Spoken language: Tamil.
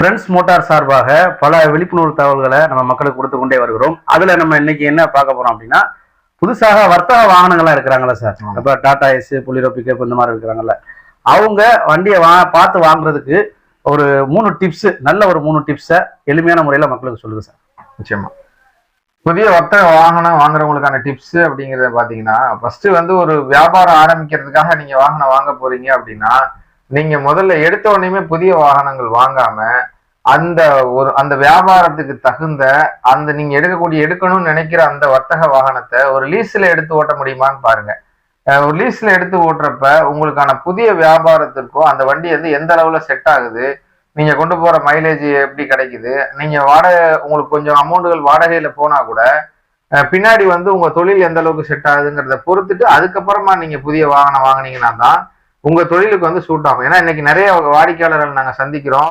ஃப்ரெண்ட்ஸ் மோட்டார் சார்பாக பல விழிப்புணர்வு தகவல்களை நம்ம மக்களுக்கு கொடுத்து கொண்டே வருகிறோம். அதுல நம்ம இன்னைக்கு என்ன பார்க்க போறோம் அப்படின்னா, புதுசாக வர்த்தக வாகனங்கள்லாம் இருக்கிறாங்களா சார், இப்போ டாடா ஏஸ், பொலிரோ பிக்கப் இந்த மாதிரி இருக்கிறாங்கல்ல, அவங்க வண்டியை பார்த்து வாங்குறதுக்கு ஒரு 3 டிப்ஸ், நல்ல ஒரு 3 டிப்ஸை எளிமையான முறையில மக்களுக்கு சொல்லுங்க சார். நிச்சயமா. புதிய வர்த்தக வாகனம் வாங்குறவங்களுக்கான டிப்ஸ் அப்படிங்கிறத பாத்தீங்கன்னா, ஃபர்ஸ்ட் வந்து ஒரு வியாபாரம் ஆரம்பிக்கிறதுக்காக நீங்க வாகனம் வாங்க போறீங்க அப்படின்னா, நீங்க முதல்ல எடுத்த உடனே புதிய வாகனங்கள் வாங்காம அந்த வியாபாரத்துக்கு தகுந்த நீங்க எடுக்கணும்னு நினைக்கிற அந்த வர்த்தக வாகனத்தை ஒரு லீஸ்ல எடுத்து ஓட்ட முடியுமான்னு பாருங்க. ஒரு லீஸ்ல எடுத்து ஓட்டுறப்ப உங்களுக்கான புதிய வியாபாரத்திற்கோ அந்த வண்டி வந்து எந்த அளவுல செட் ஆகுது, நீங்க கொண்டு போற மைலேஜ் எப்படி கிடைக்குது, நீங்க உங்களுக்கு கொஞ்சம் அமௌண்ட்டுகள் வாடகையில போனா கூட பின்னாடி வந்து உங்க தொழில் எந்த அளவுக்கு செட் ஆகுதுங்கிறத பொறுத்துட்டு அதுக்கப்புறமா நீங்க புதிய வாகனம் வாங்கினீங்கன்னா தான் உங்க தொழிலுக்கு வந்து சூட் ஆகும். ஏன்னா இன்னைக்கு நிறைய வாடிக்கையாளர்கள் நாங்க சந்திக்கிறோம்.